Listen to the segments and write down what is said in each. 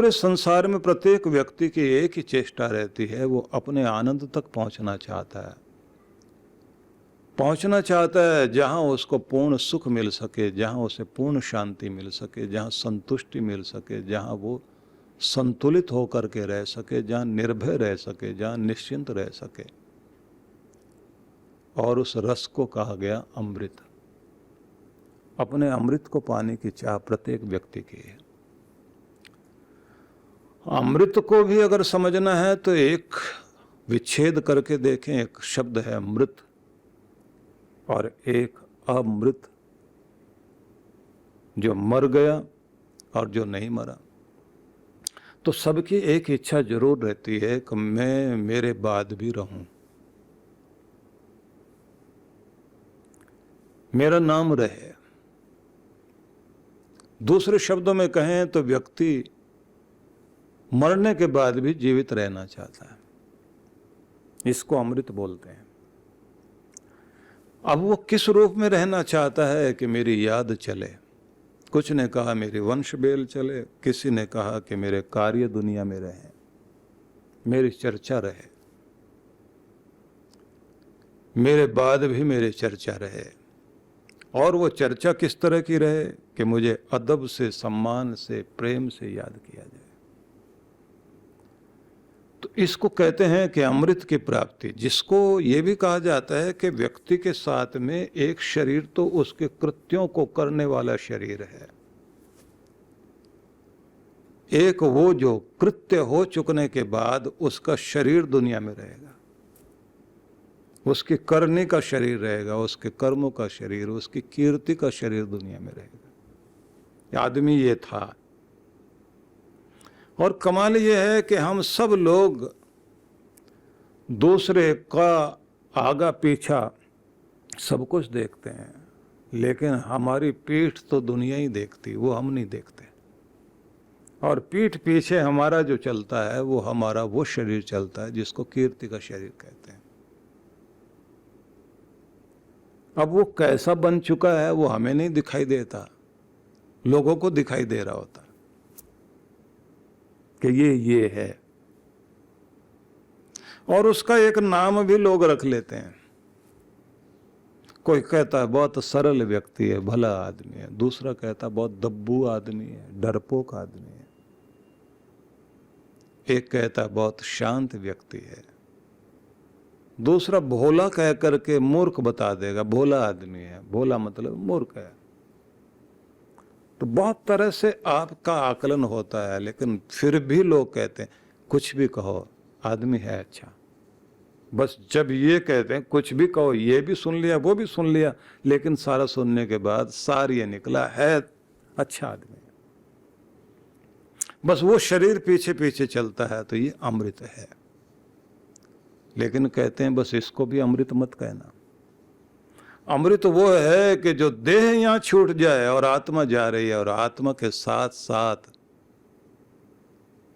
पूरे संसार में प्रत्येक व्यक्ति की एक ही चेष्टा रहती है, वो अपने आनंद तक पहुंचना चाहता है। पहुंचना चाहता है जहां उसको पूर्ण सुख मिल सके, जहां उसे पूर्ण शांति मिल सके, जहां संतुष्टि मिल सके, जहां वो संतुलित होकर के रह सके, जहां निर्भय रह सके, जहां निश्चिंत रह सके। और उस रस को कहा गया अमृत। अपने अमृत को पाने की चाह प्रत्येक व्यक्ति की है। अमृत को भी अगर समझना है तो एक विच्छेद करके देखें। एक शब्द है अमृत और एक अमृत, जो मर गया और जो नहीं मरा। तो सबकी एक इच्छा जरूर रहती है कि मैं मेरे बाद भी रहूं, मेरा नाम रहे। दूसरे शब्दों में कहें तो व्यक्ति मरने के बाद भी जीवित रहना चाहता है। इसको अमृत बोलते हैं। अब वो किस रूप में रहना चाहता है कि मेरी याद चले। कुछ ने कहा मेरी वंश बेल चले, किसी ने कहा कि मेरे कार्य दुनिया में रहे, मेरी चर्चा रहे, मेरे बाद भी मेरी चर्चा रहे। और वो चर्चा किस तरह की रहे कि मुझे अदब से, सम्मान से, प्रेम से याद किया जाए। तो इसको कहते हैं कि अमृत की प्राप्ति, जिसको ये भी कहा जाता है कि व्यक्ति के साथ में एक शरीर तो उसके कृत्यों को करने वाला शरीर है, एक वो जो कृत्य हो चुकने के बाद उसका शरीर दुनिया में रहेगा, उसकी करने का शरीर रहेगा, उसके कर्मों का शरीर, उसकी कीर्ति का शरीर दुनिया में रहेगा। आदमी ये था। और कमाल ये है कि हम सब लोग दूसरे का आगा पीछा सब कुछ देखते हैं, लेकिन हमारी पीठ तो दुनिया ही देखती, वो हम नहीं देखते। और पीठ पीछे हमारा जो चलता है वो हमारा वो शरीर चलता है जिसको कीर्ति का शरीर कहते हैं। अब वो कैसा बन चुका है वो हमें नहीं दिखाई देता, लोगों को दिखाई दे रहा होता कि ये है। और उसका एक नाम भी लोग रख लेते हैं। कोई कहता है बहुत सरल व्यक्ति है, भला आदमी है। दूसरा कहता है बहुत दब्बू आदमी है, डरपोक आदमी है। एक कहता है बहुत शांत व्यक्ति है। दूसरा भोला कह करके मूर्ख बता देगा, भोला आदमी है। भोला मतलब मूर्ख है। तो बहुत तरह से आपका आकलन होता है, लेकिन फिर भी लोग कहते हैं कुछ भी कहो आदमी है अच्छा। बस जब ये कहते हैं कुछ भी कहो, ये भी सुन लिया वो भी सुन लिया, लेकिन सारा सुनने के बाद सार ये निकला है अच्छा आदमी। बस वो शरीर पीछे पीछे चलता है, तो ये अमृत है। लेकिन कहते हैं बस इसको भी अमृत मत कहना। अमृत वो है कि जो देह यहां छूट जाए और आत्मा जा रही है, और आत्मा के साथ साथ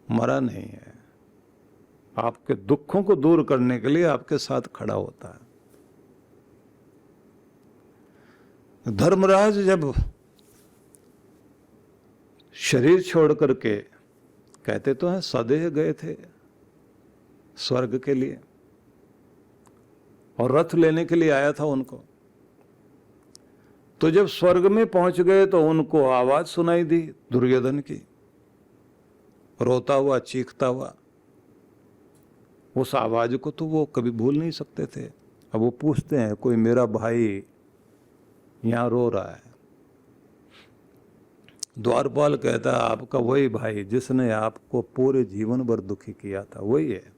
मरा नहीं है, आपके दुखों को दूर करने के लिए आपके साथ खड़ा होता है। धर्मराज जब शरीर छोड़ करके, कहते तो हैं सदेह गए थे स्वर्ग के लिए, और रथ लेने के लिए आया था उनको। तो जब स्वर्ग में पहुंच गए तो उनको आवाज सुनाई दी दुर्योधन की, रोता हुआ, चीखता हुआ। उस आवाज को तो वो कभी भूल नहीं सकते थे। अब वो पूछते हैं कोई मेरा भाई यहां रो रहा है। द्वारपाल कहता है आपका वही भाई जिसने आपको पूरे जीवन भर दुखी किया था, वही है।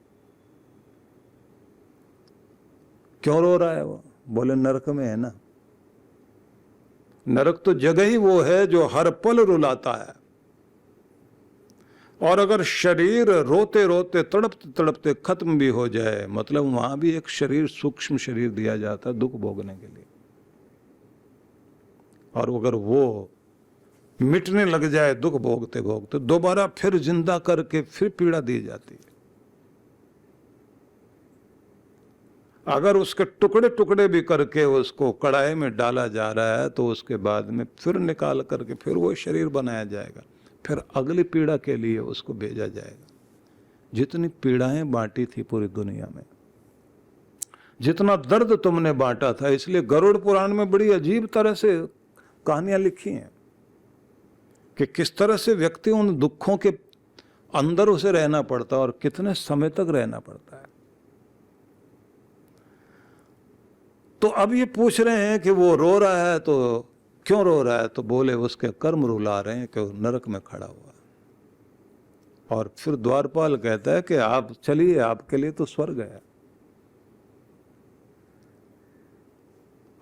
क्यों रो रहा है वो? बोले नरक में है ना। नरक तो जगह ही वो है जो हर पल रुलाता है। और अगर शरीर रोते रोते, तड़पते तड़पते खत्म भी हो जाए, मतलब वहां भी एक शरीर, सूक्ष्म शरीर दिया जाता है दुख भोगने के लिए। और अगर वो मिटने लग जाए दुख भोगते भोगते, दोबारा फिर जिंदा करके फिर पीड़ा दी जाती है। अगर उसके टुकड़े टुकड़े भी करके उसको कढ़ाई में डाला जा रहा है, तो उसके बाद में फिर निकाल करके फिर वो शरीर बनाया जाएगा, फिर अगली पीड़ा के लिए उसको भेजा जाएगा। जितनी पीड़ाएं बांटी थी पूरी दुनिया में, जितना दर्द तुमने बांटा था, इसलिए गरुड़ पुराण में बड़ी अजीब तरह से कहानियां लिखी हैं कि किस तरह से व्यक्ति उन दुखों के अंदर उसे रहना पड़ता है और कितने समय तक रहना पड़ता है। तो अब ये पूछ रहे हैं कि वो रो रहा है, तो क्यों रो रहा है? तो बोले उसके कर्म रुला रहे हैं कि वो नरक में खड़ा हुआ है। और फिर द्वारपाल कहता है कि आप चलिए, आपके लिए तो स्वर्ग है।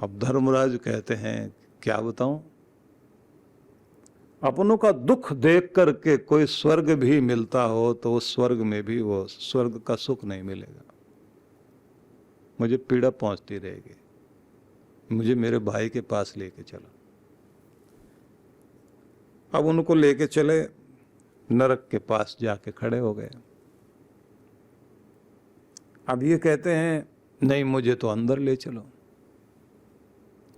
अब धर्मराज कहते हैं क्या बताऊं, अपनों का दुख देख करके कोई स्वर्ग भी मिलता हो तो उस स्वर्ग में भी वो स्वर्ग का सुख नहीं मिलेगा। मुझे पीड़ा पहुंचती रहेगी। मुझे मेरे भाई के पास लेके चलो। अब उनको लेके चले, नरक के पास जाके खड़े हो गए। अब ये कहते हैं नहीं, मुझे तो अंदर ले चलो।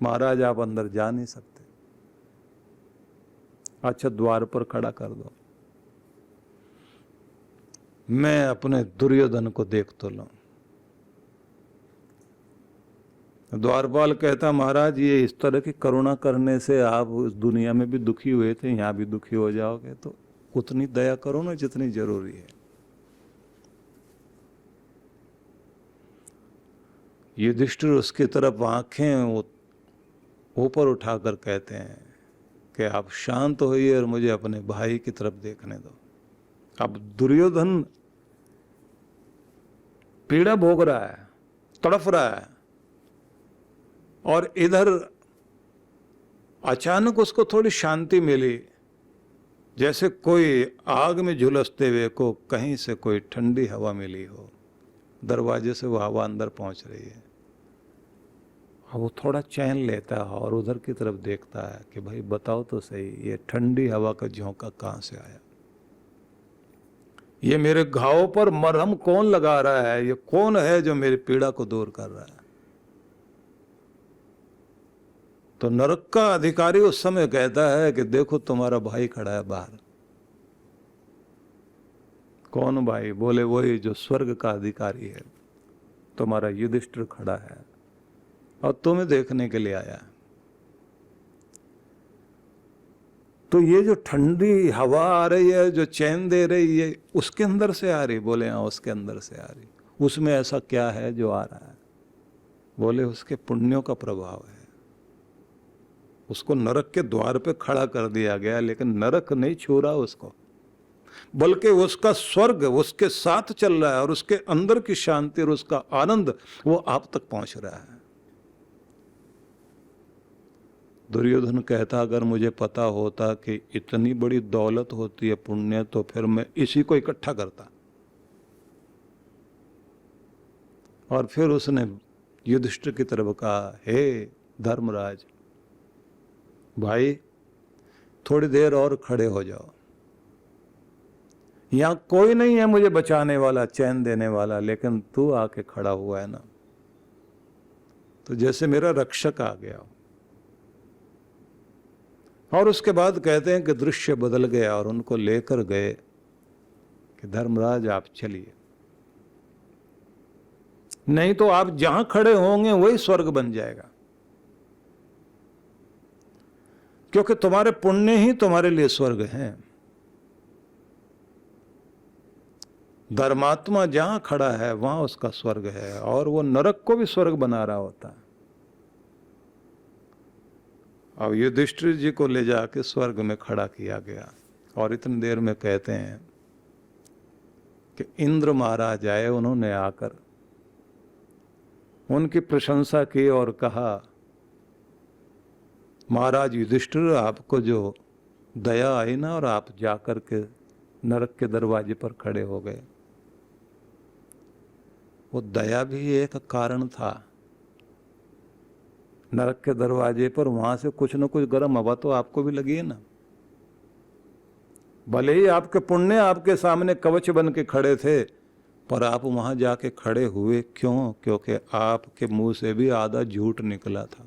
महाराज आप अंदर जा नहीं सकते। अच्छा, द्वार पर खड़ा कर दो, मैं अपने दुर्योधन को देख तो लूं। द्वारपाल कहता महाराज ये इस तरह की करुणा करने से आप उस दुनिया में भी दुखी हुए थे, यहां भी दुखी हो जाओगे, तो उतनी दया करो ना जितनी जरूरी है। युधिष्ठिर उसकी तरफ आंखें ऊपर उठाकर कहते हैं कि आप शांत होइए और मुझे अपने भाई की तरफ देखने दो। अब दुर्योधन पीड़ा भोग रहा है, तड़फ रहा है, और इधर अचानक उसको थोड़ी शांति मिली, जैसे कोई आग में झुलसते हुए को कहीं से कोई ठंडी हवा मिली हो। दरवाजे से वो हवा अंदर पहुंच रही है। अब वो थोड़ा चैन लेता है और उधर की तरफ देखता है कि भाई बताओ तो सही, ये ठंडी हवा का झोंका कहां से आया? ये मेरे घावों पर मरहम कौन लगा रहा है? ये कौन है जो मेरी पीड़ा को दूर कर रहा है? तो नरक का अधिकारी उस समय कहता है कि देखो तुम्हारा भाई खड़ा है बाहर। कौन भाई? बोले वही जो स्वर्ग का अधिकारी है, तुम्हारा युधिष्ठिर खड़ा है और तुम्हें देखने के लिए आया। तो ये जो ठंडी हवा आ रही है, जो चैन दे रही है, उसके अंदर से आ रही? बोले हाँ, उसके अंदर से आ रही। उसमें ऐसा क्या है जो आ रहा है? बोले उसके पुण्यों का प्रभाव है। उसको नरक के द्वार पे खड़ा कर दिया गया, लेकिन नरक नहीं छू रहा उसको, बल्कि उसका स्वर्ग उसके साथ चल रहा है और उसके अंदर की शांति और उसका आनंद वो आप तक पहुंच रहा है। दुर्योधन कहता अगर मुझे पता होता कि इतनी बड़ी दौलत होती है पुण्य, तो फिर मैं इसी को इकट्ठा करता। और फिर उसने युधिष्ठिर की तरफ कहा, हे धर्मराज भाई, थोड़ी देर और खड़े हो जाओ। यहां कोई नहीं है मुझे बचाने वाला, चैन देने वाला, लेकिन तू आके खड़ा हुआ है ना, तो जैसे मेरा रक्षक आ गया। और उसके बाद कहते हैं कि दृश्य बदल गया और उनको लेकर गए कि धर्मराज आप चलिए, नहीं तो आप जहां खड़े होंगे वही स्वर्ग बन जाएगा, क्योंकि तुम्हारे पुण्य ही तुम्हारे लिए स्वर्ग हैं। धर्मात्मा जहां खड़ा है वहां उसका स्वर्ग है, और वो नरक को भी स्वर्ग बना रहा होता है। अब युधिष्ठिर जी को ले जाके स्वर्ग में खड़ा किया गया, और इतनी देर में कहते हैं कि इंद्र महाराज आए। उन्होंने आकर उनकी प्रशंसा की और कहा, महाराज युधिष्ठिर आपको जो दया आई ना, और आप जाकर के नरक के दरवाजे पर खड़े हो गए, वो दया भी एक कारण था। नरक के दरवाजे पर वहां से कुछ न कुछ गर्म हवा तो आपको भी लगी है ना। भले ही आपके पुण्य आपके सामने कवच बन के खड़े थे, पर आप वहां जाके खड़े हुए क्यों? क्योंकि आपके मुंह से भी आधा झूठ निकला था।